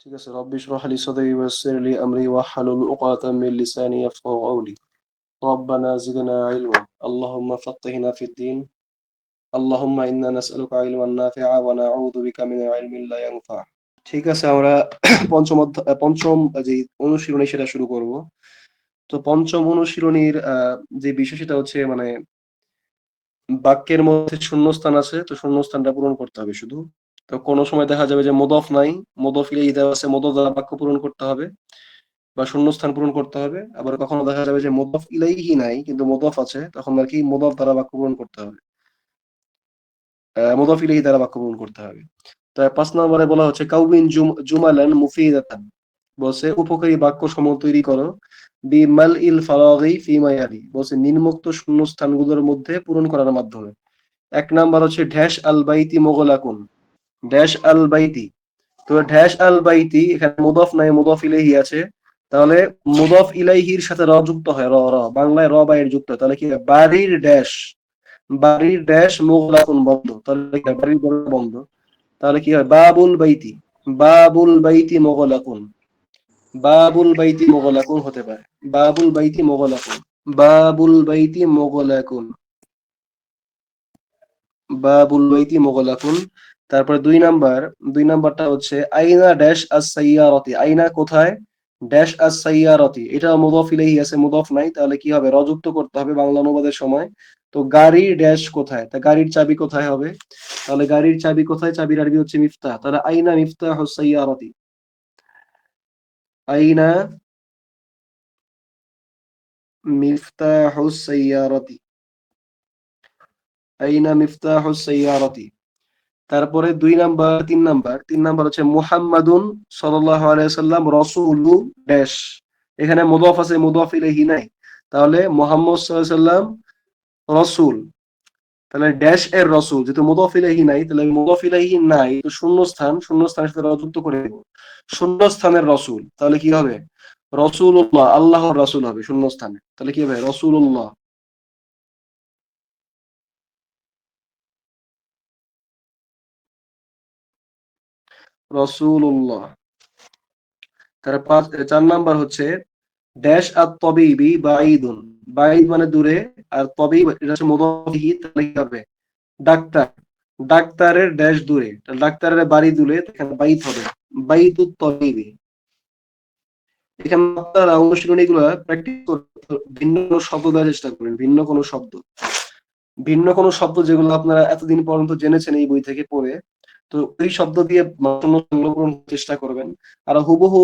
ঠিক আছে, রব্বি ইশরাহ লি সাদরি ওয়াইসির লি আমরি ওয়াহলুল উকদাতাম মিন লিসানি ইয়াফকাহু কওলি। রব্বানা জিদনা ইলমা। আল্লাহুম্মা ফাক্কিহনা ফিদ-দীন। আল্লাহুম্মা ইন্না নাসআলুকা ইলমান নাফিআ ওয়া নাউযু বিকা মিন ইলমিন লা ইয়ানফা। ঠিক আছে, আমরা পঞ্চম যে অনুশীলনী সেটা শুরু করব। তো পঞ্চম অনুশীলনীর যে বিষয় সেটা হচ্ছে মানে বাক্যের মধ্যে শূন্যস্থান আছে, তো শূন্যস্থানটা পূরণ করতে হবে শুধু। তো কোনো সময় দেখা যাবে যে মুদফ নাই, মুদফ ইলাইহি দেওয়া আছে, মুদফ দ্বারা বাক্য পূরণ করতে হবে বা শূন্যস্থান পূরণ করতে হবে। আবার কখনো দেখা যাবে যে মুদফ ইলাইহি নাই কিন্তু মুদফ আছে, তখন আর কি মুদফ দ্বারা বাক্য পূরণ করতে হবে, মুদফ ইলাইহি দ্বারা বাক্য পূরণ করতে হবে। তাই ৫ নম্বরে বলা হচ্ছে কাউমিন জুমালান মুফিদাতান, বলছে উপকারী বাক্য সমূহ তৈরি করো বিমাল ইল ফারাগি ফিমা ইয়ালি, বলছে নিম্নোক্ত শূন্যস্থানগুলোর মধ্যে পূরণ করার মাধ্যমে। ১ নাম্বার হচ্ছে ড্যাশ আল বাইতি মোগলাকুন, ড্যাশ আল বাইতি। তো ড্যাশ আল বাইতি এখানে মুদফ নাই, মুদফ ইলাইহি আছে, তাহলে মুদফ ইলাইহির সাথে র যুক্ত হয়, র র বাংলায় র বাইয়ের যুক্ত হয়, তাহলে কি হয় বাড়ির ড্যাশ, বাড়ির ড্যাশ মোগলাকুন বন্ধ, তাহলে কি হয় বাড়ির দরজা বন্ধ। তাহলে কি হয় বাবুল বাইতি, বাবুল বাইতি মোগলাকুন, বাবুল বাইতি মোগলাকুন হতে পারে, বাবুল বাইতি মোগলাকুন, বাবুল বাইতি মোগলাকুন, বাবুল বাইতি মোগলাকুন। তারপরে ২ নাম্বারটা হচ্ছে আইনা ড্যাশ আস সাইয়ারাতি, আইনা কোথায়, ড্যাশ আস সাইয়ারাতি, এটা মুদফ ইলাইহি আছে, মুদফ নাই, তাহলে কি হবে র যুক্ত করতে হবে বাংলা অনুবাদের সময়। তো গাড়ির ড্যাশ কোথায়, তা গাড়ির চাবি কোথায় হবে, তাহলে গাড়ির চাবি কোথায়, চাবির আরবি হচ্ছে মিফতাহ, তাহলে আইনা মিফতাহুস সাইয়ারাতি, আইনা মিফতাহুস সাইয়ারাতি, আইনা মিফতাহুস সাইয়ারাতি। তারপরে ২ নাম্বার ৩ নাম্বার হচ্ছে মুহাম্মাদুন সাল্লাল্লাহু আলাইহি সাল্লাম রাসূলু ড্যাশ, এখানে মুদাফ আছে, মুদাফ ইলাইহি নাই, তাহলে মুহাম্মদ সাল্লাল্লাহু আলাইহি সাল্লাম রাসূল, তাহলে ড্যাশ এর রাসূল, যেহেতু মুদাফ ইলাইহি নাই, তাহলে মুদাফ ইলাইহি নাই, তো শূন্যস্থান, শূন্যস্থানের সাথে র যুক্ত করে দেব, শূন্যস্থানের রাসূল, তাহলে কি হবে রাসূলুল্লাহ, আল্লাহর রাসূল হবে শূন্যস্থানে, তাহলে কি হবে রাসূলুল্লাহ, রাসূলুল্লাহ। তার ৪ নাম্বার হচ্ছে ড্যাশ আর তবিবি বাঈদুন, বাঈদ মানে দূরে, আর তবিব এটা হচ্ছে মুদাফ ইলাইহি, তাহলে কি হবে ডাক্তার, ডাক্তারের ড্যাশ দূরে, তাহলে ডাক্তারের বাড়ি দূরে, এখানে বাইত হবে, বাইতুত তবিবি। এখানে আপনারা অনুশীলনী গুলা প্র্যাকটিস করতে ভিন্ন কোনো শব্দ দেওয়ার চেষ্টা করবেন, ভিন্ন কোনো শব্দ, ভিন্ন কোনো শব্দ যেগুলো আপনারা এতদিন পর্যন্ত জেনেছেন এই বই থেকে পড়ে, তো ওই শব্দ দিয়ে সংগ্রহ করার চেষ্টা করবেন। আর হুবহু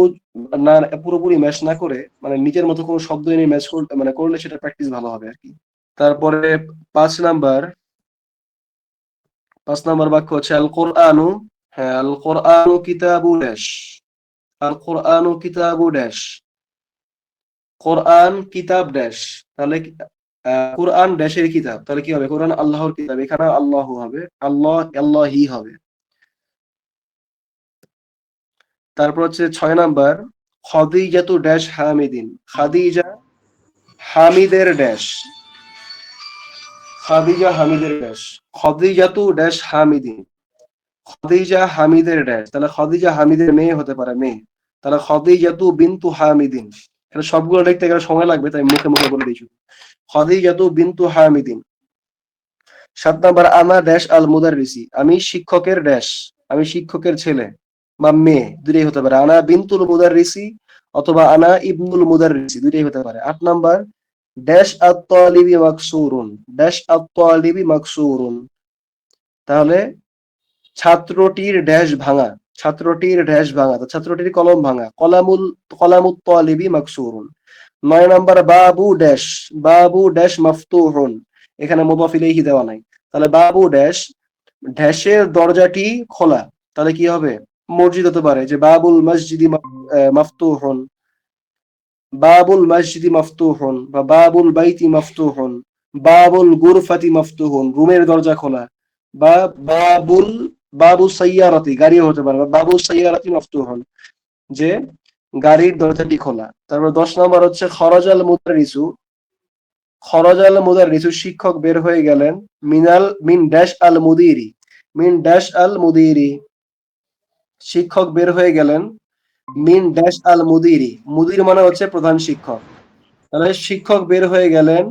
না, পুরোপুরি ম্যাচ না করে মানে নিজের মতো কোনো শব্দ এনে ম্যাচ করলে মানে করলে সেটা প্র্যাকটিস ভালো হবে আর কি। তারপরে ৫ নাম্বার, ৫ নাম্বার বাক্য হচ্ছে আল কোরআনু, হ্যাঁ আল কোরআনু কিতাবু ড্যাশ, আল কোরআনু কিতাবু ড্যাশ, কোরআন কিতাব ড্যাশ, তাহলে কোরআন ড্যাশের কিতাব, তাহলে কি হবে কোরআন আল্লাহর কিতাব, এখানে আল্লাহ হবে, আল্লাহ আল্লাহি হবে। তারপর হচ্ছে ৬ নাম্বার খাদিজাতু ড্যাশ হামিদিন, খাদিজা হামিদের ড্যাশ, খাদিজা হামিদের ড্যাশ, খাদিজাতু ড্যাশ হামিদিন, খাদিজা হামিদের ড্যাশ, তাহলে খাদিজা হামিদের মেয়ে হতে পারে, মেয়ে, তাহলে খাদিজাতু বিনতু হামিদিন। এখানে সবগুলো লিখতে গেলে সময় লাগবে, তাই মুখে মুখে বলে দিয়েছি, খাদিজাতু বিনতু হামিদিন। ৭ নাম্বার আনা ড্যাশ আল মুদাররিসি, আমি শিক্ষকের ড্যাশ, আমি শিক্ষকের ছেলে বা মেয়ে, দুটোই হতে পারে, আনা বিনতুল মুদাররিসি অথবা আনা ইবনুল মুদাররিসি, দুটোই হতে পারে। ৮ নাম্বার ড্যাশ আত-তালিবি মাকসুরুন, ড্যাশ আত-তালিবি মাকসুরুন, তাহলে ছাত্রটির ড্যাশ ভাঙা, ছাত্রটির ড্যাশ ভাঙা, তো ছাত্রটির কলম ভাঙা, কলামুত তালিবি মাকসুরুন। ৯ নাম্বার বাবু ড্যাশ, বাবু ড্যাশ মাফতুহুন, এখানে মুদাফ ইলাইহি দেওয়া নাই, তাহলে বাবু ড্যাশ, ড্যাশের দরজাটি খোলা, তাহলে কি হবে মসজিদ হতে পারে, যে বাবুল মসজিদি মাফতুহুন, বাবুল মসজিদি মাফতুহুন বা বাবুল বাইতি মাফতুহুন, বাবুল গুরফাতি মাফতুহুন, রুমের দরজা খোলা, বা বাবুল, বাবু সাইয়ারাতি, গাড়িও হতে পারে, বা বাবু সাইয়ারাতি মাফতুহুন, যে গাড়ির দরজাটি খোলা। তারপর ১০ নাম্বার হচ্ছে খরাজাল মুদারিসু, খরাজাল মুদারিসু, শিক্ষক বের হয়ে গেলেন, মিন ড্যাশ আল মুদিরি, মিন ড্যাশ আল মুদিরি, শিক্ষক বের হয়ে গেলেন মিন ড্যাশ আল মুদিরি, মুদির মানে হচ্ছে প্রধান শিক্ষক। তাহলে শিক্ষক বের হয়ে গেলেন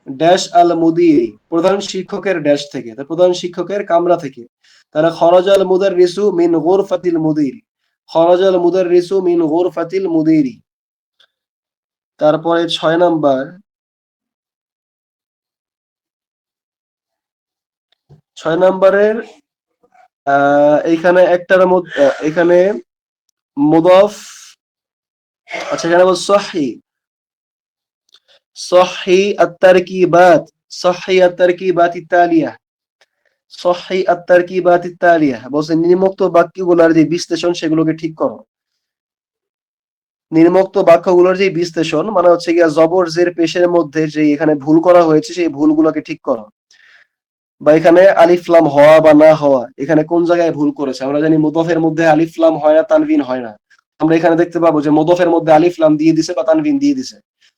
ড্যাশ আল মুদিরি, প্রধান শিক্ষকের ড্যাশ থেকে, প্রধান শিক্ষকের কামরা থেকে। তাহলে খরজাল মুদাররিসু মিন গুরফাতিল মুদিরি, খরজাল মুদাররিসু মিন গুরফাতিল মুদিরি। তারপরে 6 নাম্বার, 6 নাম্বারের এইখানে একটার মধ্যে এখানে মুদাফ, আচ্ছা এখানে বল সহি, সহি আত-তারকিবাত, সহি আত-তারকিবাত ইত্তালিয়া, সহি আত-তারকিবাত ইত্তালিয়া বলছে নিম্নোক্ত বাক্যগুলোর যে বিশ্লেষণ সেগুলোকে ঠিক করো। নিম্নোক্ত বাক্যগুলোর যে বিশ্লেষণ মানে হচ্ছে গিয়া জবর জের পেশের মধ্যে যে এখানে ভুল করা হয়েছে সেই ভুলগুলোকে ঠিক করো। বা এখানে আলিফ লাম হওয়া বা না হওয়া, এখানে কোন জায়গায় ভুল করেছে। আমরা জানি মুদফের মধ্যে আলিফ লাম হয় না, তানভিন হয় না। আমরা এখানে দেখতে পাবো যে মুদফের মধ্যে আলিফ লাম দিয়ে দিছে বা তানভিন দিয়ে দিছে।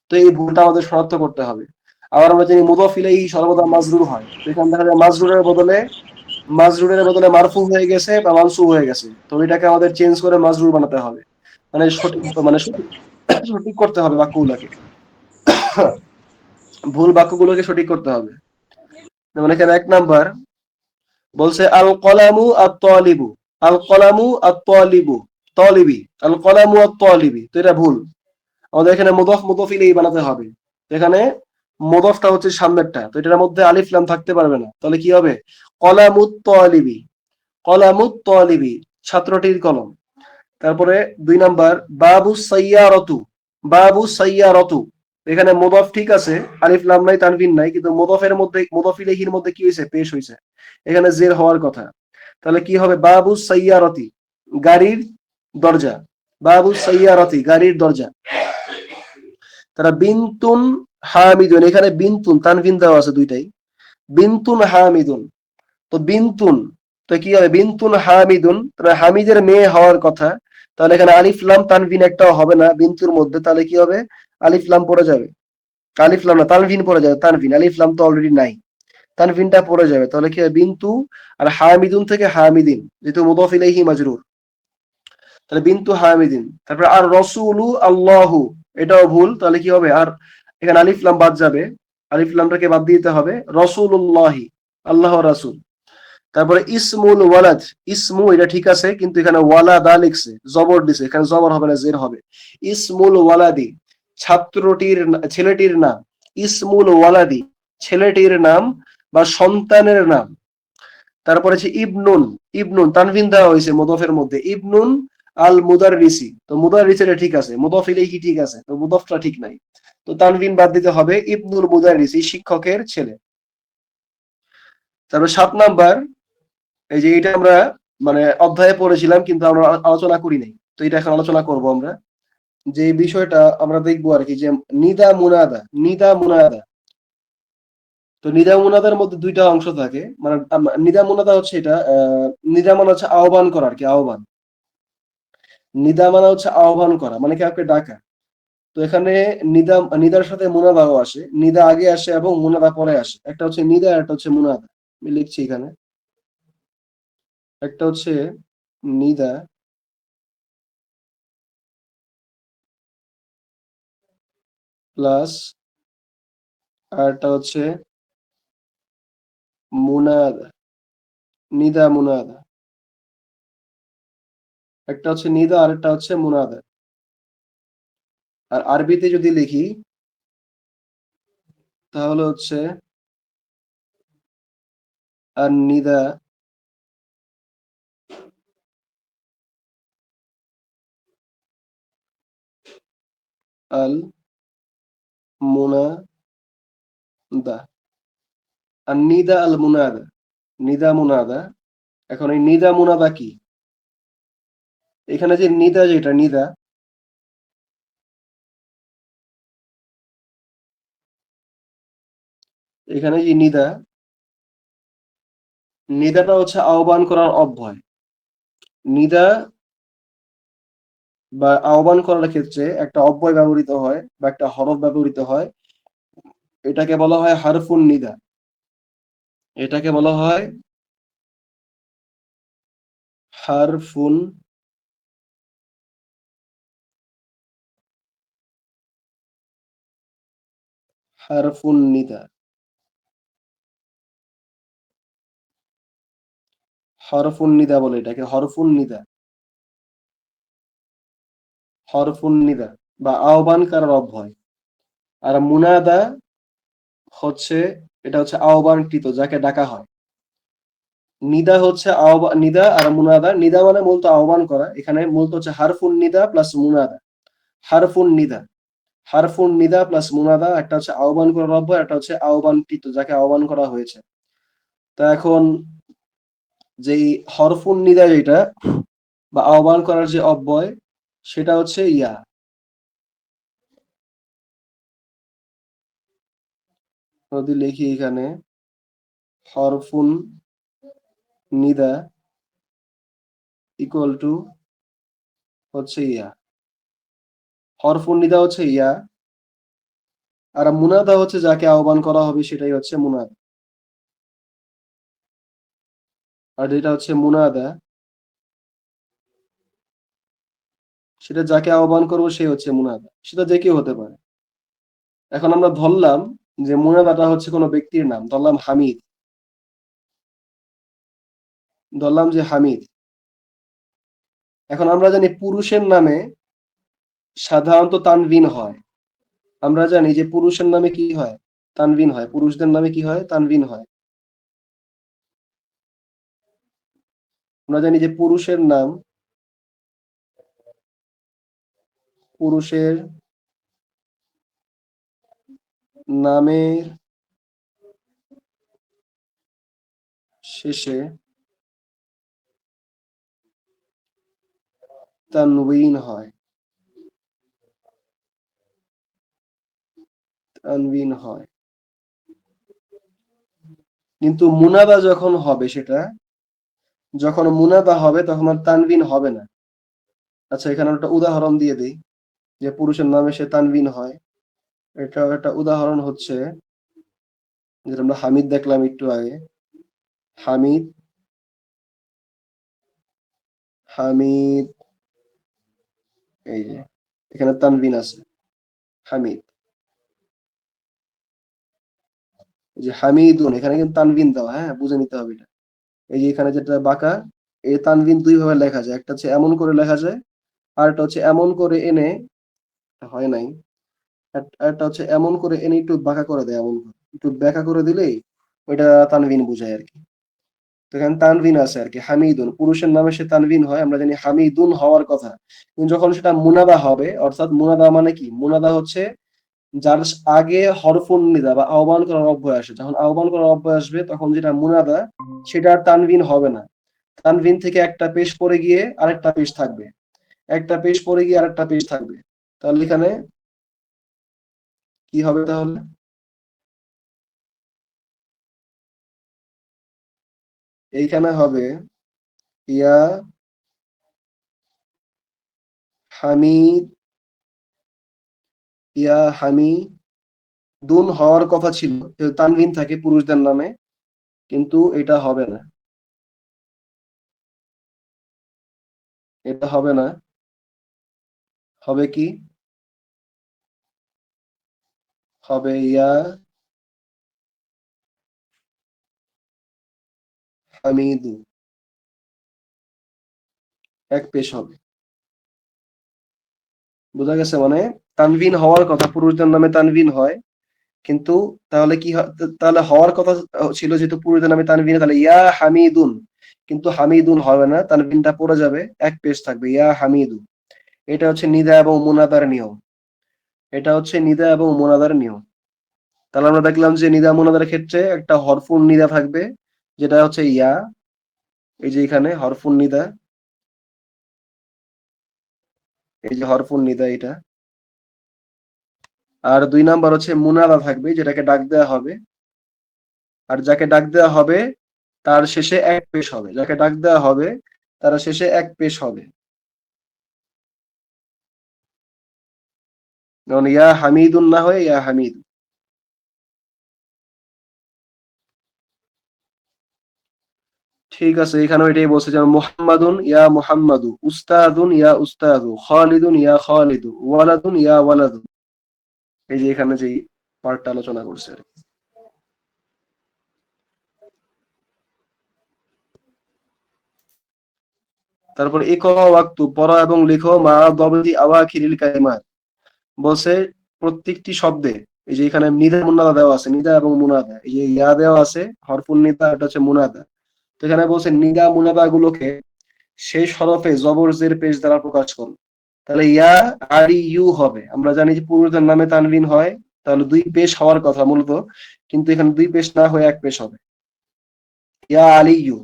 তো এই ভুলটা আমাদের শনাক্ত করতে হবে। আবার আমরা জানি মুদফ ইলাইহি সর্বদা মাজরুর হয়, তো এখানে দেখা যায় মাজরুরের বদলে মারফু হয়ে গেছে বা মানসুব হয়ে গেছে, তো এটাকে আমাদের চেঞ্জ করে মাজরুর বানাতে হবে। মানে সঠিক, মানে সঠিক সঠিক করতে হবে বাক্যগুলোকে, ভুল বাক্যগুলোকে সঠিক করতে হবে। যেমন এখানে 1 নাম্বার বলছে আল কলামু আত-তালিবু, আল কলামু আত-তালিবু, তালিবি, আল কলামু আত-তালিবি, তো এটা ভুল। আমাদের এখানে মুদফ মুদফ ইলাইহি বানাতে হবে। এখানে মুদফটা হচ্ছে সামনেরটা, তো এটার মধ্যে আলিফ লাম থাকতে পারবে না, তাহলে কি হবে কলামুত তালিবি, কলামুত তালিবি, ছাত্রটির কলম। তারপরে 2 নাম্বার বাবু সাইয়ারতু, বাবু সাইয়ারতু, এখানে মুদফ ঠিক আছে, আলিফ লাম নাই তানভিন নাই, কিন্তু মুদফের মধ্যে মুদফ ইলাইহির মধ্যে কি হয়েছে, পেশ হয়েছে, এখানে জের হওয়ার কথা। তাহলে কি হবে বাবু সাইয়ারতি, গাড়ির দরজা, বাবু সাইয়ারতি, গাড়ির দরজা। তারা বিনতুন হামিদুন, এখানে বিনতুন তানভিন দেওয়া আছে দুইটাই, বিনতুন হামিদুন, তো বিনতুন, তো কি হবে বিনতুন হামিদুন, তাহলে হামিদের মেয়ে হওয়ার কথা। তাহলে এখানে আলিফ লাম তানভিন একটাও হবে না বিনতুর মধ্যে, তাহলে কি হবে আলিফ লাম পড়ে যাবে, আলিফ লাম না তানভিন পড়ে যাবে, তানভিন, আলিফ লাম তো অলরেডি নাই, তানভিনটা পড়ে যাবে। তাহলে কি হবে বিনতু, আর হামিদুন থেকে হামিদিন, যেহেতু মুদাফ ইলাইহি মাজরুর, তাহলে বিনতু হামিদিন। তারপরে আর রসুলু আল্লাহু, এটাও ভুল, তাহলে কি হবে আর এখানে আলিফ লাম বাদ যাবে, আলিফ লামটাকে বাদ দিতে হবে রসুলুল্লাহি, আল্লাহ রাসূল। তারপরে ইসমুল ওয়ালাদ, ইসমু এটা ঠিক আছে, কিন্তু এখানে ওয়ালাদা লিখছে, জবর দিছে, এখানে জবর হবে না জের হবে। ইসমুল ওয়ালাদি, ছাত্রটির ছেলেটির নাম, ইসমুল ওয়ালাদি, ছেলেটির নাম বা সন্তানের নাম। তারপরে হচ্ছে ইবনুন, ইবনুন তানভিন দেওয়া হয়েছে মুদফের মধ্যে, ইবনুন আল মুদাররিসি, তো মুদাররিসিটা ঠিক আছে, মুদফ ইলাইহি ঠিক আছে, তো মুদফটা ঠিক নাই, তো তানভিন বাদ দিতে হবে, ইবনুল মুদাররিসি, শিক্ষকের ছেলে। তারপর 7 নাম্বার, এই যে এটা আমরা মানে অধ্যায়ে পড়েছিলাম কিন্তু আমরা আলোচনা করি নাই, তো এটা এখন আলোচনা করব আমরা, যে বিষয়টা আমরা দেখবো আর কি, যে নিদা মুনাদা, নিদা মুনাদা। তো নিদা মুনাদার মধ্যে দুইটা অংশ থাকে, মানে নিদা মুনাদা হচ্ছে এটা নিদা মানে হচ্ছে আহ্বান করা আর কি, আহ্বান। নিদা মানে হচ্ছে আহ্বান করা, মানে কাউকে ডাকা। তো এখানে নিদা, নিদার সাথে মুনাদাও আসে, নিদা আগে আসে এবং মুনাদা পরে আসে। একটা হচ্ছে নিদা, একটা হচ্ছে মুনাদা, আমি লিখছি এখানে। একটা হচ্ছে নিদা, প্লাস আর একটা হচ্ছে মুনাদা, নিদা মুনাদা। একটা হচ্ছে নিদা আর একটা হচ্ছে মুনাদা। আর আরবিতে যদি লিখি তাহলে হচ্ছে আর নিদা আল মুনাদা, আর নিদা আল মুনাদা, নিদা মুনাদা। এখন এই নিদা মুনাদা কি, এখানে যে নিদা, যেটা নিদা, এখানে যে নিদা, নিদাটা হচ্ছে আহ্বান করার অভ্যয়। নিদা বা আহ্বান করার ক্ষেত্রে একটা অব্যয় ব্যবহৃত হয় বা একটা হরফ ব্যবহৃত হয়, এটাকে বলা হয় হারফুন নিদা, এটাকে বলা হয় হারফুন হারফুন নিদা, হরফুন নিদা বলে এটাকে, হরফুন নিদা, হরফুন নিদা বা আহ্বান করার অভ্যয়। আর মুনাদা হচ্ছে, এটা হচ্ছে আহ্বানকৃত, যাকে ডাকা হয়। নিদা হচ্ছে নিদা আর মুনাদা। নিদা মানে মূলত আহ্বান করা, এখানে মূলত হচ্ছে হারফুন নিদা প্লাস মুনাদা। হারফুন নিদা, হারফুন নিদা প্লাস মুনাদা, একটা হচ্ছে আহ্বান করার অভ্যয়, একটা হচ্ছে আহ্বানকৃত, যাকে আহ্বান করা হয়েছে। তা এখন যেই হরফুন নিদা যেটা বা আহ্বান করার যে অব্যয়, সেটা হচ্ছে ইয়া। যদি লিখি এখানে হরফুন নিদা ইকুয়াল টু হচ্ছে ইয়া, হরফুন নিদা হচ্ছে ইয়া, আর মুনাদা হচ্ছে যাকে আহ্বান করা হবে সেটাই হচ্ছে মুনাদা। আর যেটা হচ্ছে মুনাদা, সেটা যাকে আহ্বান করবো সে হচ্ছে মুনাদা, সেটা যে কেউ হতে পারে। এখন আমরা ধরলাম যে মুনাদাটা হচ্ছে কোনো ব্যক্তির নাম, ধরলাম হামিদ, ধরলাম যে হামিদ। এখন আমরা জানি পুরুষের নামে সাধারণত তানভিন হয়। আমরা জানি যে পুরুষের নামে কি হয়, তানভিন হয়। পুরুষদের নামে কি হয়, তানভিন হয়। আমরা জানি যে পুরুষের নাম, পুরুষের নামের শেষে তানভিন হয়, তানভিন হয়। কিন্তু মুনাদা যখন হবে, সেটা যখন মুনাদা হবে তখন আর তানভিন হবে না। আচ্ছা, এখানে একটা উদাহরণ দিয়ে দিই যে পুরুষের নামে সে তানভিন হয়। এটা একটা উদাহরণ হচ্ছে, যেটা আমরা হামিদ দেখলাম একটু আগে। হামিদ, হামিদ, এই যে এখানে তানভিন আছে, হামিদ। এই যে হামিদুন, এখানে কিন্তু তানভিন দেওয়া, হ্যাঁ, বুঝে নিতে হবে এটা। এই যে এখানে যেটা বাঁকা, এই তানভিন দুই ভাবে লেখা যায়, একটা হচ্ছে এমন করে লেখা যায়, আর একটা হচ্ছে এমন করে এনে, হয় নাই, একটা হচ্ছে এমন করে এনে একটু বাঁকা করে দেয়, এমন করে একটু ব্যাকা করে দিলেই ওইটা তানভিন বোঝায় আর কি। তো এখানে তানভিন আছে আর কি, হামিদুন, পুরুষের নামে সে তানভিন হয়, আমরা জানি হামিদুন হওয়ার কথা। কিন্তু যখন সেটা মুনাদা হবে, অর্থাৎ মুনাদা মানে কি, মুনাদা হচ্ছে যার আগে হরফুন নিদা বা আহ্বান করার অভ্যয় আসে। যখন আহ্বান করার অভ্যয় আসবে তখন যেটা মুনাদা, সেটা আর তানভিন হবে না। তানভিন থেকে একটা পেশ পড়ে গিয়ে আরেকটা পেশ থাকবে, একটা পেশ পড়ে গিয়ে আরেকটা পেশ থাকবে। তাহলে এখানে কি হবে তাহলে? এইখানে হবে ইয়া হামিদ, ইয়া হামিদুন হওয়ার কথা ছিল, তানভিন থাকে পুরুষদের নামে, কিন্তু এটা হবে না, এটা হবে না। হবে কি, হবে ইয়া হামিদু, এক পেশ হবে। বোঝা গেছে? মানে তানভিন হওয়ার কথা, পুরুষদের নামে তানভিন হয়, কিন্তু তাহলে কি হয়, তাহলে হওয়ার কথা ছিল যেহেতু পুরুষদের নামে তানভিন, তাহলে ইয়া হামিদুন, কিন্তু হামিদুন হবে না, তানভিনটা পড়ে যাবে, এক পেশ থাকবে, ইয়া হামিদু। এটা হচ্ছে নিদা এবং মুনাদার নিয়ম। এটা হচ্ছে নিদা এবং মুনাদার নিয়ম। তাহলে আমরা দেখলাম যে নিদা মুনাদার ক্ষেত্রে একটা হরফুন নিদা থাকবে, যেটা হচ্ছে ইয়া, এই যে এখানে হরফুন নিদা, এই যে হরফুন নিদা এটা। আর দুই নাম্বার হচ্ছে মুনাদা থাকবে, যেটাকে ডাক দেওয়া হবে, আর যাকে ডাক দেওয়া হবে তার শেষে এক পেশ হবে, যাকে ডাক দেওয়া হবে তার শেষে এক পেশ হবে। যেমন ইয়া হামিদুন না হয়ে ইয়া হামিদ। ঠিক আছে, এখানে এটাই বলছে, যেমন মুহাম্মাদুন ইয়া মুহাম্মাদু, উস্তাদুন ইয়া উস্তাদু, খালিদুন ইয়া খালিদু, ওয়ালাদুন ইয়া ওয়ালাদু। এই যে এখানে যে পার্টটা আলোচনা করছে আর কি। তারপর ইকরা ওয়াক্তু, পড়া এবং লিখো, মা দাবতি আওয়াখিরিল কালিমাত, বলছে প্রত্যেকটি শব্দে, এই যে এখানে নিদা মুনাদা দেওয়া আছে, নিদা এবং মুনাদা, এই যে ইয়া দেওয়া আছে হরফুল নিদা, এটা হচ্ছে মুনাদা। তো এখানে বলছে নিদা মুনাদা গুলোকে সেই হরফে জবর জের পেশ দ্বারা প্রকাশ করো। তাহলে ইয়া আলি ইউ হবে, আমরা জানি যে পুরুষদের নামে তানবিন হয়, তাহলে দুই পেশ হওয়ার কথা মূলত, কিন্তু এখানে দুই পেশ না হয়ে এক পেশ হবে। ইয়া আলি ইউ,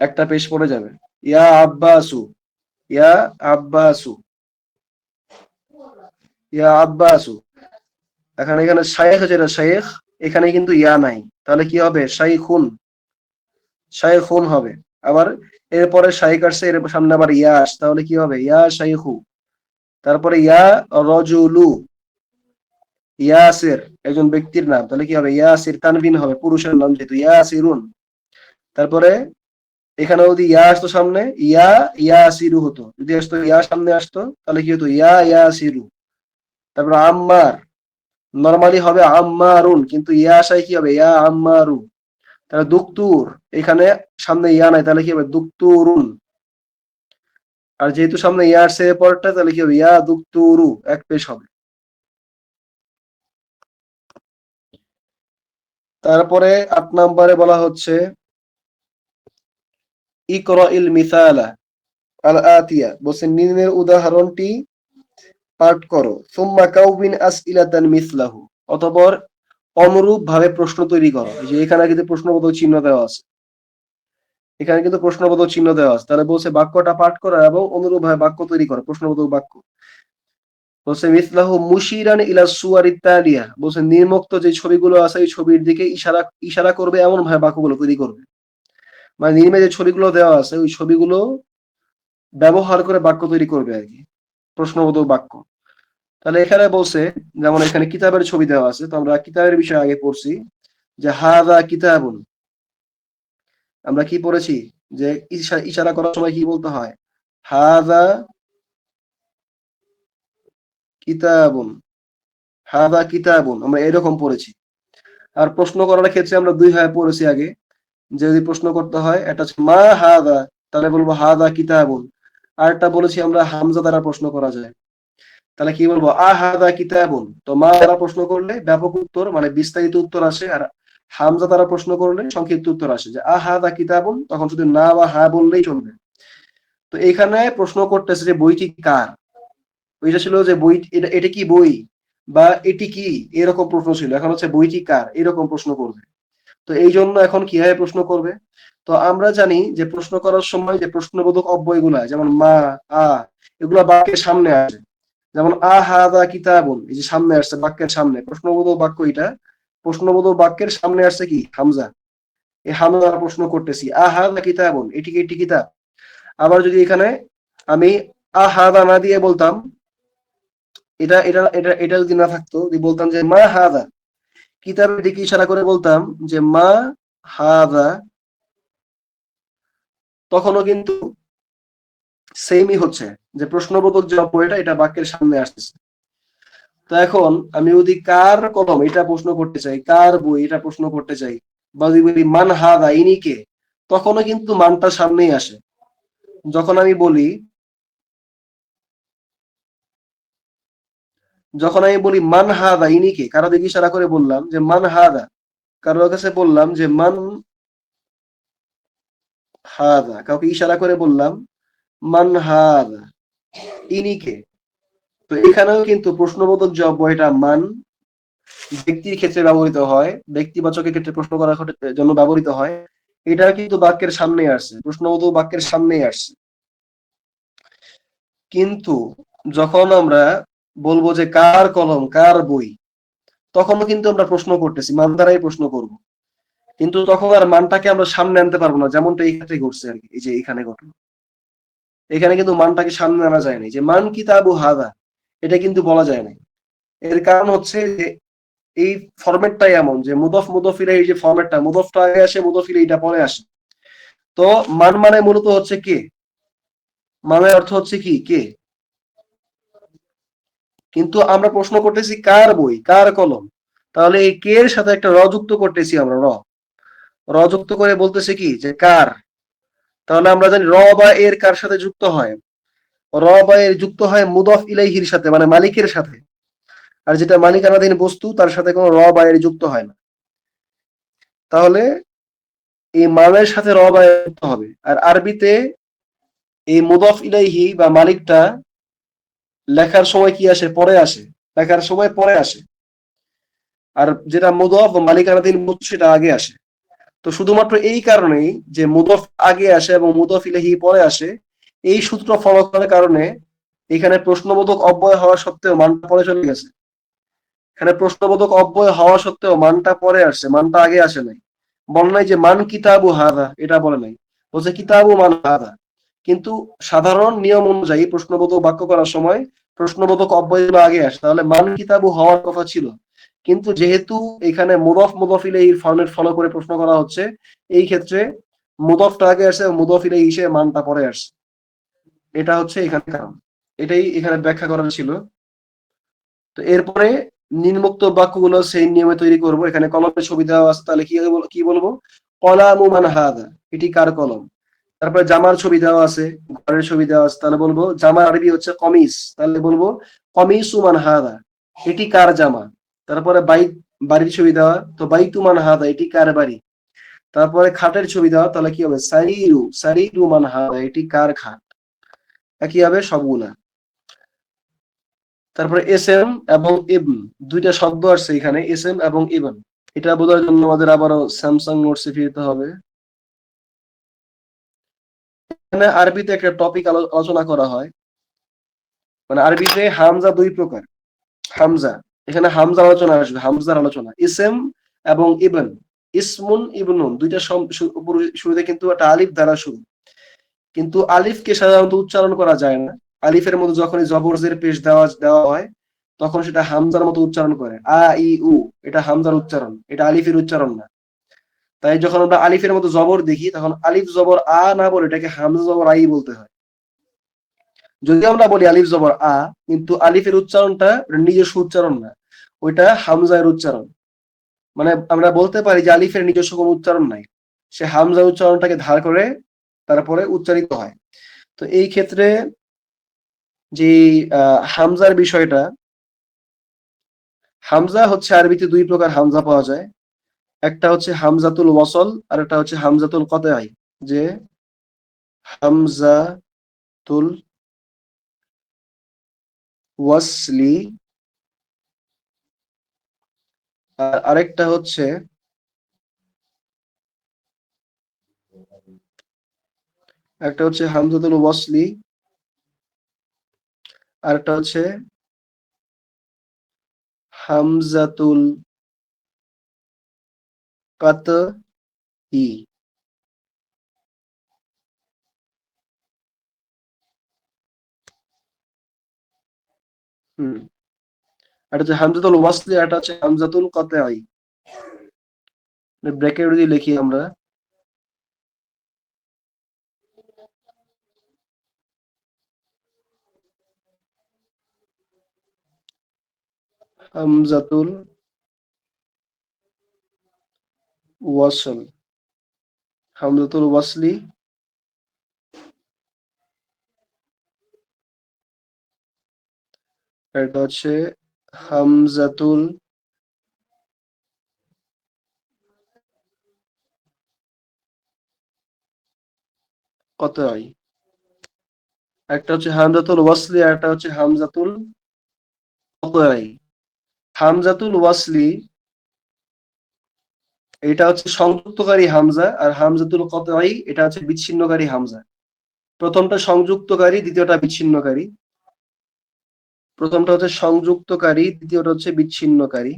একটা পেশ পড়ে যাবে। ইয়া আব্বাসু, ইয়া আব্বাসু, ইয়া আব্বাসু। এখানে এখানে শাইখ যেটা শাইখ, এখানে কিন্তু ইয়া নাই, তাহলে কি হবে? শাইখুন, শাইখুন হবে। আবার এরপরে শাইখ আসছে, এর সামনে আবার ইয়া আস, তাহলে কি হবে? ইয়া শাইখু। তারপরে ইয়া রজুলু, ইয়াসির একজন ব্যক্তির নাম, তাহলে কি হবে? ইয়াসির, তানবিন হবে, পুরুষের নাম যেহেতু, ইয়াসিরুন। তারপরে এখানে যদি ইয়া আসতো সামনে, ইয়া ইয়াসিরু হতো, যদি আসতো ইয়া সামনে আসতো তাহলে কি হতো? ইয়া ইয়াসিরু। তারপর আম্মার, নরমালি হবে আম্মারুন, কিন্তু ইয়া আসায় কি হবে? ইয়া আম্মারু। তাহলে দুক্তুর, এখানে সামনে ইয়া নাই, তাহলে কি হবে? দুক্তুরুন। আর যেহেতু সামনে ইয়া আসছে পরটা, তাহলে কি হবে? ইয়া দুক্তুরু, এক পেশ হবে। তারপরে ৮ নম্বরে বলা হচ্ছে ইকরাইল মিসালা আল আতিয়া, বলছে নিম্নের উদাহরণটি পাঠ করো। সুম্মা কাউবিন আসইলাতান মিসলাহু, অতঃপর অনুরূপ ভাবে প্রশ্ন তৈরি করো। এই যে এখানে কিন্তু প্রশ্নবোধক চিহ্ন দেওয়া আছে, এখানে কিন্তু প্রশ্নবোধক চিহ্ন দেওয়া আছে, তাহলে বলছে বাক্যটা পাঠ করো এবং অনুরূপ ভাবে বাক্য তৈরি করো, প্রশ্নবোধক বাক্য। বলছে মিসলাহু মুশিরান ইলা সুওয়ারিত তালিয়া, বলছে নির্মুক্ত যে ছবিগুলো আছে এই ছবির দিকে ইশারা ইশারা করবে, এমন ভাবে বাক্যগুলো তৈরি করবে। মানে নির্মে যে ছবিগুলো দেওয়া আছে ওই ছবিগুলো ব্যবহার করে বাক্য তৈরি করবে আর কি, প্রশ্নবোধক বাক্য। তাহলে এখানে বলছে, যেমন এখানে কিতাবের ছবি দেওয়া আছে, তো আমরা কিতাবের বিষয়ে আগে পড়ছি যে হাযা কিতাবুন, আমরা কি পড়েছি যে ইশারা করার সময় কি বলতে হয়? হাযা কিতাবুন, হাযা কিতাবুন, আমরা এরকম পড়েছি। আর প্রশ্ন করার ক্ষেত্রে আমরা দুই ভাবে পড়েছি আগে, যে যদি প্রশ্ন করতে হয়, এটা হচ্ছে মা হাযা, তাহলে বলবো হাযা কিতাবুন। আর একটা বলেছি আমরা হামজা দ্বারা প্রশ্ন করা যায়, তাহলে কি বলবো? আহাদা কিতাবুন। তো মা দ্বারা প্রশ্ন করলে ব্যাপক উত্তর মানে বিস্তারিত উত্তর আসে, আর হামজা দ্বারা প্রশ্ন করলে সংক্ষিপ্ত উত্তর আসে, যে আহাদা কিতাবুন, তখন শুধু না বা হা বললেই চলবে। তো এখানে প্রশ্ন করতেছে যে বইটি কার, ওইটা ছিল যে বই, এটা এটা কি বই, বা এটি কি, এরকম প্রশ্ন ছিল। এখন হচ্ছে বইটি কার, এরকম প্রশ্ন করবে। তো এই জন্য এখন কিভাবে প্রশ্ন করবে? তো আমরা জানি যে প্রশ্ন করার সময় যে প্রশ্নবোধক অব্যয়গুলা, যেমন মা, আ, এগুলা বাক্যের সামনে আসে। যেমন আহাদা কিতাবুন, এই যে সামনে আসছে বাক্যের সামনে, প্রশ্নবোধক বাক্য এটা, প্রশ্নবোধক বাক্যের সামনে আসছে কি? হামজা। এই হামজা দ্বারা প্রশ্ন করতেছি, আহাদা কিতাবুন, এটি কি এটি কিতাব। আবার যদি এখানে আমি আহাদা না দিয়ে বলতাম, এটা এটা এটা এটা যদি না থাকতো, যদি বলতাম যে মা হাদা, কিতাবের দিকে ইশারা করে বলতাম যে মা হাদা, তখনও কিন্তু সেমই হচ্ছে, যে প্রশ্নবোধক যে অব্যয়টা এটা বাক্যের সামনে আসতেছে। তো এখন আমি যদি কার কলম এটা প্রশ্ন করতে চাই, কার বই এটা প্রশ্ন করতে চাই, বা যদি বলি মান হাদা, ইনি কে, তখনও কিন্তু মানটা সামনেই আসে। যখন আমি বলি, যখন আমি বলি মান হাদা, ইনি কে, কারো দিকে ইশারা করে বললাম যে মান হাদা, কারোর কাছে বললাম যে মান হাদা, কাউকে ইশারা করে বললাম মান হাদা, ইনি কে। তো এখানেও কিন্তু প্রশ্নবোধক যে অব্যয়টা মান ব্যক্তির ক্ষেত্রে ব্যবহৃত হয়, ব্যক্তিবাচকের ক্ষেত্রে প্রশ্ন করার জন্য ব্যবহৃত হয়, এটা কিন্তু বাক্যের সামনে আসছে, প্রশ্নবোধক বাক্যের সামনেই আসছে। কিন্তু যখন আমরা বলবো যে কার কলম, কার বই, তখনও কিন্তু আমরা প্রশ্ন করতেছি, মান দ্বারাই প্রশ্ন করব। কিন্তু তখন আর মানটাকে আমরা সামনে আনতে পারবো না, যেমনটা এই ক্ষেত্রে ঘটছে আর কি, এই যে এখানে ঘটলো। এখানে কিন্তু মানটাকে সামনে আনা যায় না, যে মান কিতাবু হাদা, এটা কিন্তু বলা যায় না। এর কারণ হচ্ছে যে এই ফরম্যাটটাই এমন যে মুদফ মুদফ ইলাইহি, এই যে ফরম্যাটটা, মুদফটা আগে আসে, মুদফ ইলাইহিটা পরে আসে। তো মান মানে মূলত হচ্ছে কে, মানের অর্থ হচ্ছে কি? কে। কিন্তু আমরা প্রশ্ন করতেছি কার বই, কার কলম, তাহলে এই কে এর সাথে একটা র যুক্ত করতেছি আমরা, র যুক্ত করে বলতেছে কি যে কার। তাহলে আমরা জানি র বা এর কার সাথে যুক্ত হয়, র বা এর যুক্ত হয় মুদফ ইলাইহির সাথে, মানে মালিকের সাথে। আর যেটা মালিকানাধীন বস্তু তার সাথে কোনো র বা এর যুক্ত হয় না। তাহলে এই মানের সাথে র বা এর যুক্ত হবে। আর আরবিতে এই মুদফ ইলাইহি বা মালিকটা লেখার সময় কি আসে, পরে আসে, লেখার সময় পরে আসে। আর যেটা মুদফ বা মালিকানাধীন বস্তু সেটা আগে আসে। তো শুধুমাত্র এই কারণেই যে মুদফ আগে আসে এবং মুদফ ইলাইহি পরে আসে, এই সূত্র ফলো করার কারণে এখানে প্রশ্নবোধক অব্যয় হওয়া সত্ত্বেও মানটা পরে চলে গেছে। এখানে প্রশ্নবোধক অব্যয় হওয়া সত্ত্বেও মানটা পরে আসছে, মানটা আগে আসে নাই। বলে নাই যে মান কিতাবু হাদা, এটা বলে নাই, বলছে কিতাবু মান হাদা। কিন্তু সাধারণ নিয়ম অনুযায়ী প্রশ্নবোধক বাক্য করার সময় প্রশ্নবোধক অব্যয় বা আগে আসে, তাহলে মান কিতাবু হওয়ার কথা ছিল। কিন্তু যেহেতু এখানে মুদফ মুদফ ইলাইহির ফর্মেট ফলো করে প্রশ্ন করা হচ্ছে, এই ক্ষেত্রে মুদফটা আগে আসে এবং মুদফ ইলাইহি হিসেবে মানটা পরে আসছে। এটা হচ্ছে এখানে কারণ, এটাই এখানে ব্যাখ্যা করার ছিল। তো এরপরে নিম্নোক্ত বাক্যগুলো সেই নিয়মে তৈরি করব। এখানে কলমের ছবি দেওয়া আছে, তাহলে কি বলবো, কলামু মান হাদা, এটি কার কলম। তারপরে জামার ছবি দেওয়া আছে, ঘরের ছবি দেওয়া আছে, তাহলে বলবো জামার আরবি হচ্ছে কমিস, তাহলে বলবো কমিসু মান হাদা, এটি কার জামা। তারপরে বাড়ির ছবি দেওয়া, তো বাইতু মান হাদা, এটি কার বাড়ি। তারপরে খাটের ছবি দেওয়া, তাহলে কি হবে, সারিরু সারিরু মান হাদা, এটি কার খাট। একই হবে সবগুলা। তারপরে এস এম এবং ইবন, দুইটা শব্দ আসছে এখানে, এস এম এবং ইবন। এটা বোঝার জন্য আমাদের আবারও স্যামসাং নোটসে ফিরতে হবে। এখানে আরবিতে একটা টপিক আলোচনা করা হয়, মানে আরবিতে হামজা দুই প্রকার। হামজা, এখানে হামজা আলোচনা আসবে, হামজার আলোচনা। ইসেম এবং ইবন, ইসমুন ইবনুন, দুইটা শুরুতে কিন্তু একটা আলিফ দ্বারা শুরু। কিন্তু আলিফকে সাধারণত উচ্চারণ করা যায় না। আলিফের মধ্যে যখনই জবরজের পেশ দেওয়া দেওয়া হয় তখন সেটা হামজার মতো উচ্চারণ করে, আ ই উ, এটা হামজার উচ্চারণ, এটা আলিফের উচ্চারণ না। তাই যখন আমরা আলিফের মতো জবর দেখি তখন আলিফ জবর আ না বলে এটাকে হামজা জবর আই বলতে হয়। যদি আমরা বলি আলিফ জবর আ, কিন্তু আলিফের উচ্চারণটা নিজস্ব উচ্চারণ না, ওইটা হামজার উচ্চারণ। মানে আমরা বলতে পারি যে আলিফের নিজস্ব কোনো উচ্চারণ নাই, সে হামজা উচ্চারণটাকে ধার করে তারপরে উচ্চারিত হয়। তো এই ক্ষেত্রে যে হামজার বিষয়টা, হামজা হচ্ছে আরবিতে দুই প্রকার হামজা পাওয়া যায়। একটা হচ্ছে হামজাতুল ওয়াসল আর একটা হচ্ছে হামজাতুল কতঈ। যে হামজাতুল ওয়াসলি, আর আরেকটা হচ্ছে হামজাতুল ওয়াসলি, আর একটা হচ্ছে হামজাতুল কাতঈ। হুম, এটা হচ্ছে হামজাতুল ওয়াসলি, আর এটা হচ্ছে হামজাতুল কাতঈ। ব্র্যাকেট দিয়ে লিখি আমরা, হামজাতুল ওয়াসল, হামজাতুল ওয়াসলি, আর এটা হচ্ছে হামজাতুল কতঈ। একটা হচ্ছে হামজাতুল ওয়াসলি আর একটা হচ্ছে হামজাতুল কতঈ। হামজাতুল ওয়াসলি এটা হচ্ছে সংযুক্তকারী হামজা, আর হামজাতুল কতঈ এটা হচ্ছে বিচ্ছিন্নকারী হামজা। প্রথমটা সংযুক্তকারী, দ্বিতীয়টা বিচ্ছিন্নকারী। প্রথমটা হচ্ছে সংযুক্তকারী, দ্বিতীয়টা হচ্ছে বিচ্ছিন্নকারী।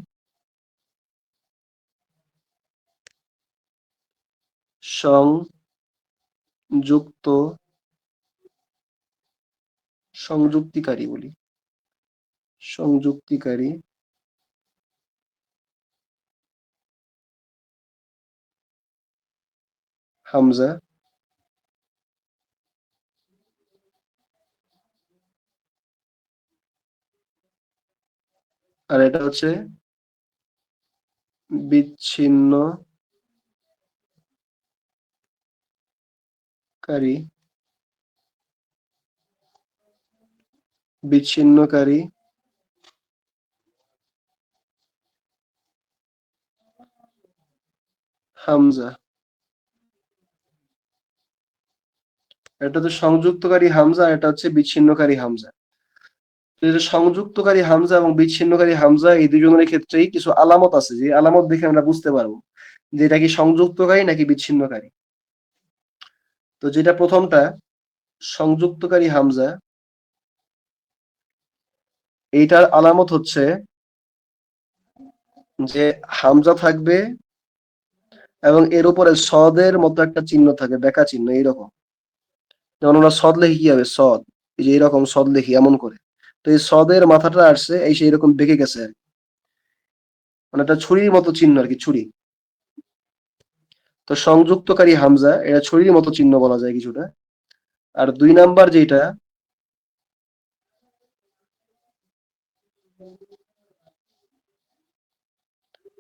সংযুক্ত, সংযুক্তিকারী বলি, সংযুক্তিকারী হামজা। আর এটা হচ্ছে বিচ্ছিন্নকারী বিচ্ছিন্নকারী হামজা। এটা তো সংযুক্তকারী হামজা, এটা হচ্ছে বিচ্ছিন্নকারী হামজা। তো এই যে সংযুক্তকারী হামজা এবং বিচ্ছিন্নকারী হামজা এই দুজনের ক্ষেত্রেই কিছু আলামত আছে, যে আলামত দেখে আমরা বুঝতে পারবো যে এটা কি সংযুক্তকারী নাকি বিচ্ছিন্নকারী। তো যেটা প্রথমটা সংযুক্তকারী হামজা, এইটার আলামত হচ্ছে যে হামজা থাকবে এবং এর উপরে সদের মতো একটা চিহ্ন থাকে, বেকা চিহ্ন এইরকম। যেমন আমরা সদ লিখি কি হবে, সদ, এই যে এরকম সদ লিখি এমন করে। তো এই সদের মাথাটা আসছে এই সেই এরকম বেঁকে গেছে আর কি। মানে একটা ছুরির মতো চিহ্ন আর কি, ছুরি। তো সংযুক্তকারী হামজা এটা ছুরির মতো চিহ্ন বলা যায় কিছুটা। আর দুই নাম্বার যেটা,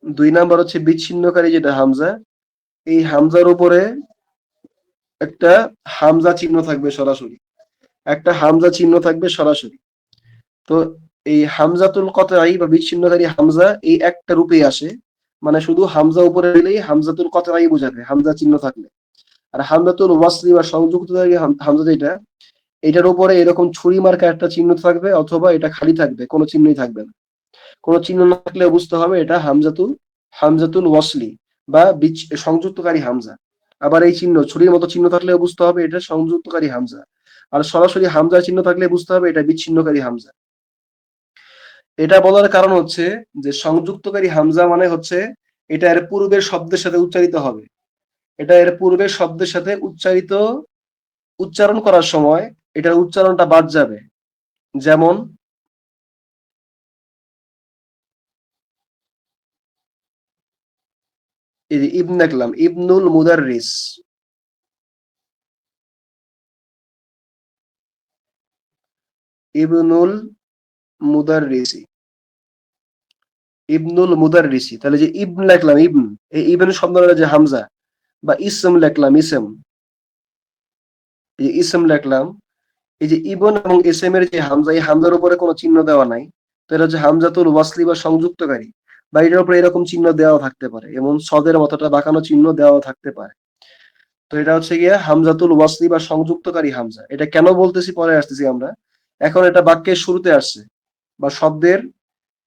দুই নাম্বার হচ্ছে বিচ্ছিন্নকারী যেটা হামজা, এই হামজার উপরে একটা হামজা চিহ্ন থাকবে সরাসরি, একটা হামজা চিহ্ন থাকবে সরাসরি। তো এই হামজাতুল কতঈ বা বিচ্ছিন্নকারী হামজা এই একটা রূপেই আসে, মানে শুধু হামজা উপরে দিলেই হামজাতুল কতঈ বোঝাবে হামজা চিহ্ন থাকলে। আর হামজাতুল ওয়াসলি বা সংযুক্তকারী হামজা যেটা, এটার উপরে এরকম ছুরি মার্কা একটা চিহ্ন থাকবে, অথবা এটা খালি থাকবে, কোনো চিহ্নই থাকবে না। কোনো চিহ্ন না থাকলে বুঝতে হবে এটা হামজাতুল হামজাতুল ওয়াসলি বা সংযুক্তকারী হামজা। আবার এই চিহ্ন ছুরির মতো চিহ্ন থাকলে বুঝতে হবে এটা সংযুক্তকারী হামজা। আর সরাসরি হামজার চিহ্ন থাকলে বুঝতে হবে এটা বিচ্ছিন্নকারী হামজা। এটা বলার কারণ হচ্ছে যে সংযুক্তকারী হামজা মানে হচ্ছে এটা এর পূর্বের শব্দের সাথে উচ্চারিত হবে, এটা এর পূর্বের শব্দের সাথে উচ্চারণ করার সময় এটার উচ্চারণটা বাদ যাবে। যেমন এই যে ইবন লিখলাম, ইবনুল মুদাররিস, ইবনুল মুদাররিসি, ইবনুল মুদাররিসি। তাহলে যে ইবন লিখলাম, ইবন, এই ইবন শব্দটা যে হামজা, বা ইসম লিখলাম, ইসম, এই যে ইসম লিখলাম, এই যে ইবন এবং ইসম এর যে হামজা, এই হামজার উপরে কোনো চিহ্ন দেওয়া নাই। তো এটা হচ্ছে হামজাতুল ওয়াসলি বা সংযুক্তকারী, বা এটার উপরে এরকম চিহ্ন দেওয়া থাকতে পারে, এমন সদের মতোটা বাঁকানো চিহ্ন দেওয়া থাকতে পারে। তো এটা হচ্ছে গিয়ে হামজাতুল ওয়াসলি বা সংযুক্তকারী হামজা। এটা কেন বলতেছি পরে আসতেছি আমরা, এখন এটা বাক্যের শুরুতে আসছে বা শব্দের,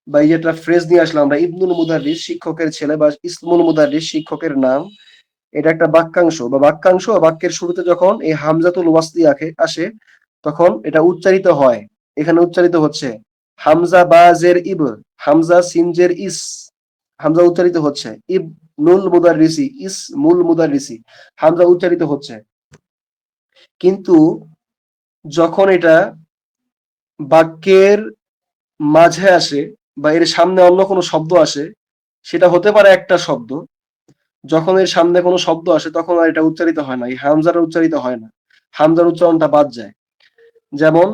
বা এই যেটা ফ্রেজ নিয়ে আসলাম আমরা, ইবনুল মুদাররিস শিক্ষকের ছেলে, বা ইসমুল মুদাররিস শিক্ষকের নাম। এটা একটা বাক্যাংশ বা বাক্যের শুরুতে যখন এই হামজাতুল ওয়াসলি আসে তখন এটা উচ্চারিত হয়। এখানে উচ্চারিত হচ্ছে হামজা বা জের ইব, হামজা সিনজের ইস, হামজা উচ্চারিত হচ্ছে ইব নুল মুদাররিসি, ইস মুল মুদাররিসি, হামজা উচ্চারিত হচ্ছে। কিন্তু যখন এটা বাক্যের মাঝে আসে বা এর সামনে অন্য কোনো শব্দ আসে, সেটা হতে পারে একটা শব্দ, যখন এর সামনে কোনো শব্দ আসে তখন আর এটা উচ্চারিত হয় না, এই হামজাটা উচ্চারিত হয় না, হামজার উচ্চারণটা বাদ যায়। যেমন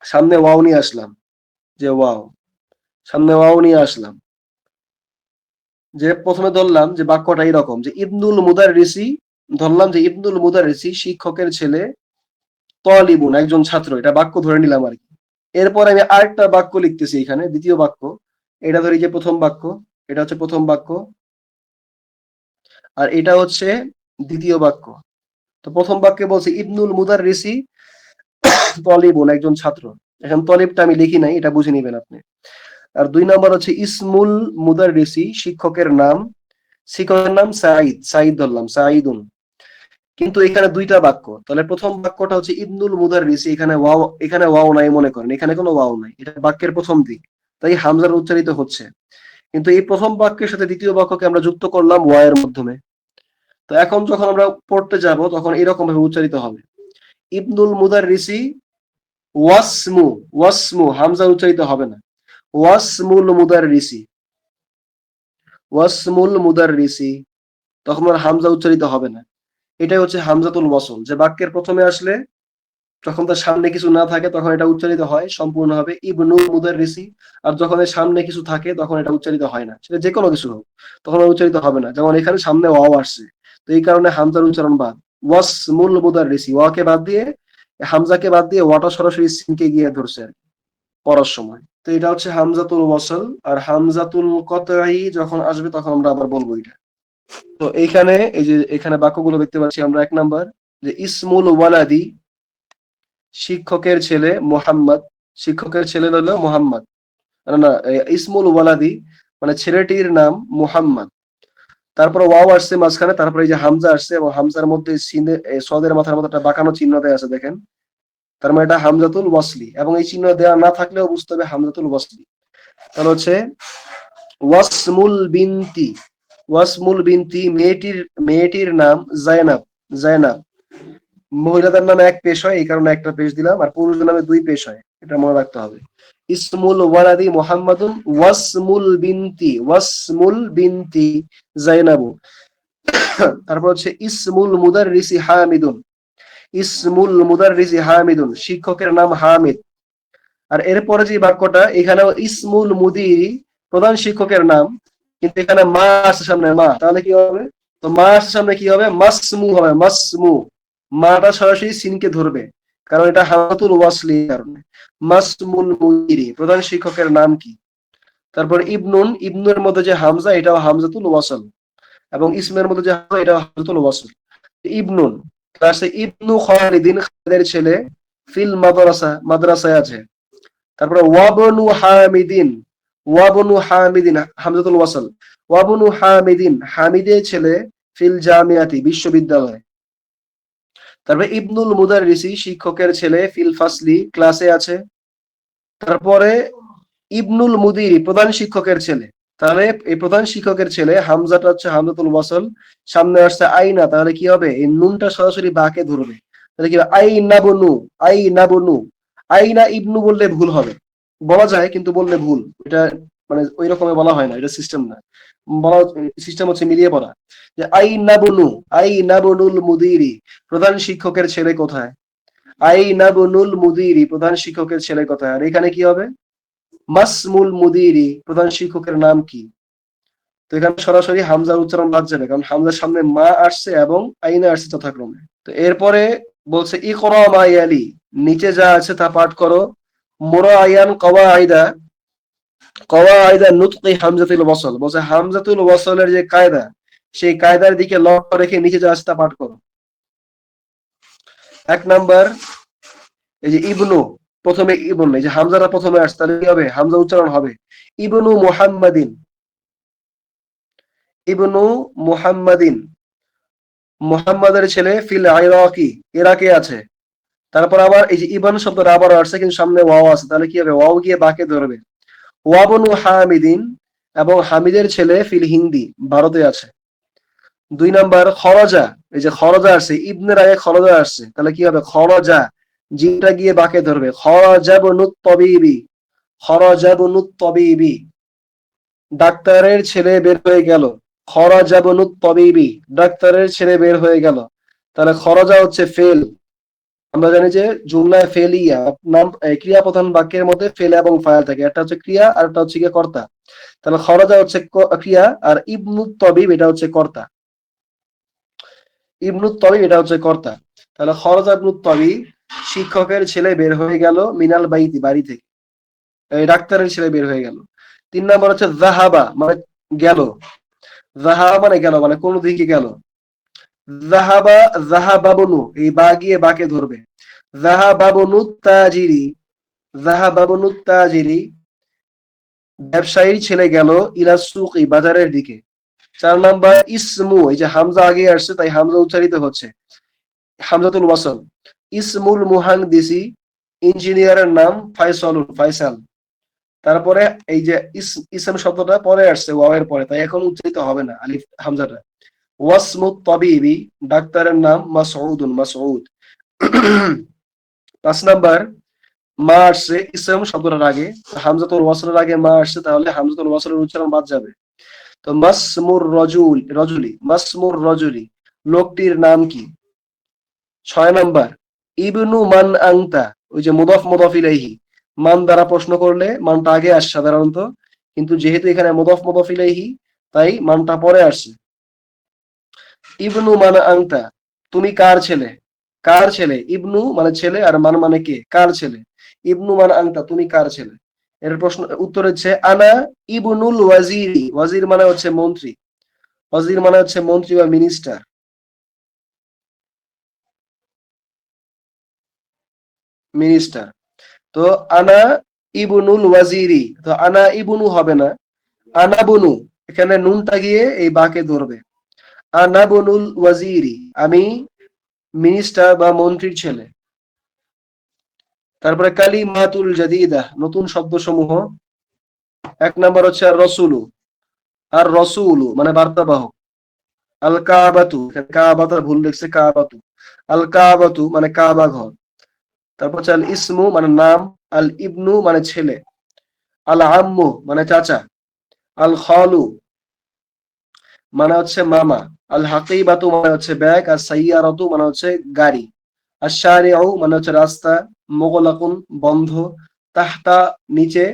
সামনে ওয়াও নিয়ে আসলাম, যে ওয়াও, সামনে ওয়াও নিয়ে আসলাম, যে প্রথমে ধরলাম যে বাক্যটা এরকম যে ইবনুল মুদাররিসি, ধরলাম যে ইবনুল মুদাররিসি শিক্ষকের ছেলে, তলিবুন একজন ছাত্র, এটা বাক্য ধরে নিলাম আর কি। এরপর আমি আরেকটা বাক্য লিখতেছি এখানে, দ্বিতীয় বাক্য। এটা ধরি যে প্রথম বাক্য, এটা হচ্ছে প্রথম বাক্য, আর এটা হচ্ছে দ্বিতীয় বাক্য। তো প্রথম বাক্যে বলছে ইবনুল মুদাররিসি তলিবুন একজন ছাত্র, এখন তলিবটা আমি লিখি নাই, এটা বুঝে নিবেন আপনি। আর দুই নাম্বার হচ্ছে ইসমুল মুদাররিসি শিক্ষকের নাম, শিক্ষকের নাম সাঈদ, সাঈদ ধরলাম, সাঈদুন। কিন্তু এখানে দুইটা বাক্য, তাহলে প্রথম বাক্যটা হচ্ছে ইবনুল মুদাররিসি, এখানে ওয়াও নাই মনে করেন, এখানে কোনো ওয়াও নাই, এটা বাক্যের প্রথম দিক, তাই হামজার উচ্চারিত হচ্ছে। কিন্তু এই প্রথম বাক্যের সাথে দ্বিতীয় বাক্যকে আমরা যুক্ত করলাম ওয়া এর মাধ্যমে। তো এখন যখন আমরা পড়তে যাব তখন এরকম ভাবে উচ্চারিত হবে, ইবনুল মুদাররিসি ওয়াসমু, ওয়াসমু হামজা উচ্চারিত হবে না, ওয়াসমুল মুদাররিসি, ওয়াসমুল মুদাররিসি, তখন আর হামজা উচ্চারিত হবে না। এটাই হচ্ছে হামজাতুল ওয়াসল, যে বাক্যের প্রথমে আসলে যখন তার সামনে কিছু না থাকে তখন এটা উচ্চারিত হয় সম্পূর্ণ হবে ইবনুল মুদাররিসি। আর যখন এর সামনে কিছু থাকে তখন এটা উচ্চারিত হয় না, সেটা যে কোনো কিছু হোক, তখন উচ্চারিত হবে না। যেমন এখানে সামনে ওয়াও আসছে, তো এই কারণে হামজার উচ্চারণ বাদ। ওয়াসমুল মুদাররিসি, ওয়াকে বাদ দিয়ে, হামজাকে বাদ দিয়ে ওয়াটা সরাসরি সিনকে গিয়ে ধরছে আর কি পড়ার সময়। তো এটা হচ্ছে হামজাতুল ওয়াসল। আর হামজাতুল কতই যখন আসবে তখন আমরা আবার বলবো এটা। তো এইখানে এই যে এখানে বাক্যগুলো দেখতে পাচ্ছি আমরা, 1 নাম্বার যে ইসমুল ওয়ালাদি, শিক্ষকের ছেলে মোহাম্মদ, শিক্ষকের ছেলে হলো মোহাম্মদ, না না, ইসমুল ওয়ালাদি মানে ছেলেটির নাম মোহাম্মদ। তারপরে ওয়াও আসছে মাঝখানে, তারপরে এই যে হামজা আসছে এবং হামজার মধ্যে সিনে সদের মাথার মধ্যে একটা বাঁকানো চিহ্ন দেয়া আছে দেখেন, তার মানে এটা হামজাতুল ওয়াসলি, এবং এই চিহ্ন দেওয়া না থাকলেও বুঝতে হবে হামজাতুল ওয়াসলি। তাহলে হচ্ছে ওয়াসমুল বিনতি, ওয়াসমুল বিনতি মেয়েটির নাম জায়নাব, জায়নাব। মহিলাদের নামে 1 পেশ হয়, এই কারণে একটা পেশ দিলাম, আর পুরুষদের নামে 2 পেশ হয়, এটা মনে রাখতে হবে। ইসমুল ওয়ালাদি মুহাম্মাদুন, ওয়াসমুল বিনতি জাইনাবু। তারপর হচ্ছে ইসমুল মুদাররিসি হামিদুন, ইসমুল মুদাররিসি হামিদুন, শিক্ষকের নাম হামিদ। আর এরপরে যে বাক্যটা, এখানেও ইসমুল মুদিরি, প্রধান শিক্ষকের নাম, কিন্তু এখানে মা আসছে সামনে, মা, তাহলে কি হবে? তো মা আসছে সামনে কি হবে? মাসমু হবে, মাসমু। মাটা সরাসরি সিনকে ধরবে, কারণ এটা হামাতুল ওয়াসলি কারণে। মাসমুল মুদিরি, প্রধান শিক্ষকের নাম কি? তারপর ইবনুন, ইবনুর মধ্যে যে হামজা এটাও হামজাতুল ওয়াসল, এবং ইসমের মধ্যে যে হামজা এটাও হামজাতুল ওয়াসল। ইবনুন ক্লাসে ইবনু খালিদিন, খালিদের ছেলে, ফিল মাদ্রাসা, মাদ্রাসায় আছে। তারপরে ওয়াবনু হামিদিন, ওয়াবনু হামিদিন হামজাতুল ওয়াসল, ওয়াবনু হামিদিন, হামিদের ছেলে, ফিল জামিয়াতি, বিশ্ববিদ্যালয়। তারপরে ইবনুল মুদাররিসি, শিক্ষকের ছেলে, ফিল ফাসলি, ক্লাসে আছে। তারপরে ইবনুল মুদিরি, প্রধান শিক্ষকের ছেলে, তাহলে এই প্রধান শিক্ষকের ছেলে, হামজাটা হচ্ছে হামজাতুল ওয়াসল, সামনে আসছে আইনা, তাহলে কি হবে? এই নুনটা সরাসরি বাকে ধরবে, তাহলে কি হবে? আইনা বনু, আইনা বনু। আইনা ইবনু বললে ভুল হবে, বলা যায় কিন্তু বললে ভুল, এটা মানে ওই রকমের বলা হয় না, এটা সিস্টেম না। বলা সিস্টেম হচ্ছে মিলিয়ে পড়া, যে আইনা বনু, আইনা বনুল মুদিরি, প্রধান শিক্ষকের ছেলে কোথায়? আইনা বনুল মুদিরি, প্রধান শিক্ষকের ছেলে কোথায়? আর এখানে কি হবে? মাসমুল মুদিরি, প্রধান শিক্ষকের নাম কি? তো এখানে সরাসরি হামজার উচ্চারণ বাদ যাবে, কারণ হামজার সামনে মা আসছে এবং আইনা আসছে যথাক্রমে। তো এরপরে বলছে ইকরা মা ইয়ালি, নিচে যা আছে তা পাঠ করো। মুরাআয়ান কওয়াইদা, কওয়াইদা নুতকি হামজাতুল ওয়াসল, বলছে হামজাতুল ওয়াসলের যে কায়দা, সেই কায়দার দিকে লক্ষ্য রেখে নিচে যা আছে তা পাঠ করো। 1 নাম্বার এই যে ইবনু, প্রথমে ইবন, এই যে হামজাটা প্রথমে আসছে, তাহলে কি হবে? হামজা উচ্চারণ হবে ইবনু মুহাম্মাদিন, ইবনু মুহাম্মাদিন, মুহাম্মাদের ছেলে, ফিল ইরাকি, ইরাকে আছে। তারপর আবার এই যে ইবন শব্দটা আবার আসছে, কিন্তু সামনে ওয়াও আছে, তাহলে কি হবে? ওয়াও গিয়ে বাকে ধরবে। ওয়াবনু হামিদিন, এবং হামিদের ছেলে, ফিল হিন্দি, ভারতে আছে। 2 নাম্বার খরজা, এই যে খরজা আসছে, ইবনের আগে খরজা আসছে, তাহলে কি হবে? খরজা, জিটা গিয়ে বাকে ধরবে। খরজাবনুত তবিবি, খরজাবনুত তবিবি, ডাক্তারের ছেলে বের হয়ে গেল। খরাজাবনুত তবিবি, ডাক্তারের ছেলে বের হয়ে গেল। তাহলে খরজা হচ্ছে ফেল। আমরা জানি যে জুমলায় ফেলিয়া নাম, ক্রিয়া প্রধান বাক্যের মধ্যে ফেল এবং ফাইল থাকে, একটা হচ্ছে ক্রিয়া আর একটা হচ্ছে গিয়ে কর্তা। তাহলে খরজা হচ্ছে ক্রিয়া, আর ইবনুত তবিব এটা হচ্ছে কর্তা। ইবনুত তবিব এটা হচ্ছে কর্তা। তাহলে খরজা ইবনুত তবিব, শিক্ষকের ছেলে বের হয়ে গেল, মিনাল বাইতি, বাড়ি থেকে, ডাক্তারের ছেলে বের হয়ে গেল। 3 নাম্বার হচ্ছে জাহাবা, মানে গেল। জাহাবা মানে গেল, মানে কোন দিকে গেল। জাহাবা, জাহাবাবনু, এই বা গিয়ে বাকে ধরবে। জাহাবাবনু তাজিরি, জাহাবাবনু তাজিরি, ব্যবসায়ীর ছেলে গেল, ইলা সুকি, বাজারের দিকে। 4 নাম্বার ইসমু, এই যে হামজা আগে আসছে তাই হামজা উচ্চারিত হচ্ছে, হামজাতুল ওয়াসল। ইসমুল মুহান্দিসি, ইঞ্জিনিয়ারের নাম, ফাইসালুন, ফাইসাল। তারপরে এই যে ইসম শব্দটা পরে আসছে ওয়াও এর পরে, তাই এখন উচ্চারিত হবে না আলিফ হামজাটা। ওয়াসমুত তাবিবি, ডাক্তারের নাম, মাসউদুন, মাসউদ। 5 নাম্বার মা আসছে ইসম শব্দটার আগে, হামজাতুল ওয়াসলের আগে মা আসছে, তাহলে হামজাতুল ওয়াসলের উচ্চারণ বাদ যাবে। তো মাসমুর রজুল, রজুলি, মাসমুর রজুলি, লোকটির নাম কি? 6 নাম্বার ইবনু মান আংতা, ওই যে মুদাফ মুদাফ ইলাইহি, মান দ্বারা প্রশ্ন করলে মানটা আগে আসে সাধারণত, কিন্তু যেহেতু এখানে মুদাফ মুদাফ ইলাইহি তাই মানটা পরে আসছে। ইবনু মান আংতা, তুমি কার ছেলে, কার ছেলে, ইবনু মানে ছেলে আর মান মানে কে, কার ছেলে, ইবনু মান আংতা তুমি কার ছেলে। এর প্রশ্ন উত্তর হচ্ছে আনা ইবনুল ওয়াজিরি, ওয়াজির মানে হচ্ছে মন্ত্রী, ওয়াজির মানে হচ্ছে মন্ত্রী বা মিনিস্টার, মিনিস্টার। তো আনা ইবনুল ওয়াজিরি, তো আনা ইবনু হবে না, আনা বনু, এখানে নুনটা গিয়ে এই বাকে ধরবে, আনা বনুল ওয়াজিরি, আমি মিনিস্টার বা মন্ত্রীর ছেলে। তারপরে কালিমাতুল জাদিদা, নতুন শব্দ সমূহ। এক নাম্বার হচ্ছে আর রসুলু, আর রসুলু মানে বার্তাবাহক। আল কাবাতু, কাবাতা ভুল লিখছে কাবাতু, আল কাবাতু মানে কাবা ঘর। তারপর হচ্ছে আল ইসমু মানে নাম, আল ইবনু মানে ছেলে, আল আম্মু মানে চাচা, আল খালু মানে হচ্ছে মামা, আল হাকিবাতু মানে হচ্ছে ব্যাগ, আর সাইয়ারাতু মানে হচ্ছে গাড়ি, আর শারিউ মানে হচ্ছে রাস্তা, মুগলাকুন বন্ধ, তাহতা নিচে,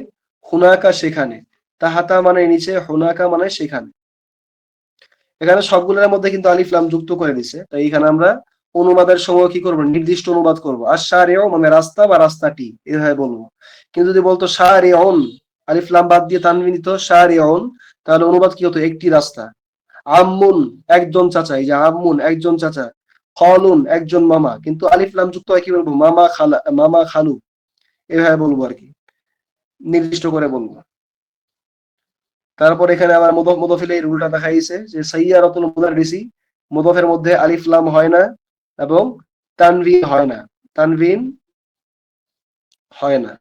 হুনাকা সেখানে, তাহাতা মানে নিচে, হুনাকা মানে সেখানে। এখানে সবগুলোর মধ্যে কিন্তু আলিফ লাম যুক্ত করে দিছে, তাই এখানে আমরা অনুবাদের সময় কি করব, নির্দিষ্ট অনুবাদ করব, আর শারিউ মানে রাস্তা বা রাস্তাটি এভাবে বলবো। কিন্তু যদি বলতো শারিউন, আলিফ লাম বাদ দিয়ে তানবিন দিত শারিউন, তাহলে অনুবাদ কি হতো, একটি রাস্তা। আম্মুন একজন চাচা, এই যে আম্মুন একজন চাচা, খালুন একজন মামা, কিন্তু আলিফ লাম যুক্ত হয় কি বলবো, মামা খালা, মামা খালু, এভাবে বলবো আর কি, নির্দিষ্ট করে বলবো। তারপর এখানে আবার মুদফ মুদফিল এই রুলটা দেখাইছে যে সাইয়ারাতুল মুদাররিসি, মুদফের মধ্যে আলিফ লাম হয় না এবং তানভিন হয় না, তানভিন হয় না,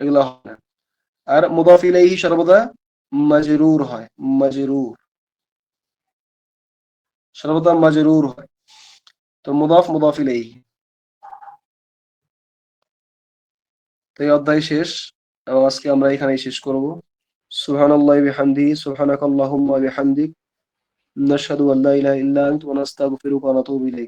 এগুলো হয় না। আর মুদফ ইলাইহি সর্বদা মাজরুর হয়, মাজরুর, সর্বদা মাজরুর হয়। তো মুদফ মুদফ ইলাইহি। তো এই অধ্যায় শেষ, এবং আজকে আমরা এখানেই শেষ করব। সুবহানাল্লাহি বিহামদিহি, সুবহানাকাল্লাহুম্মা বিহামদিক, নাশহাদু আল্লা ইলাহা ইল্লা আনতা ওয়া নাস্তাগফিরুকা ওয়া নাতুবু ইলাইক।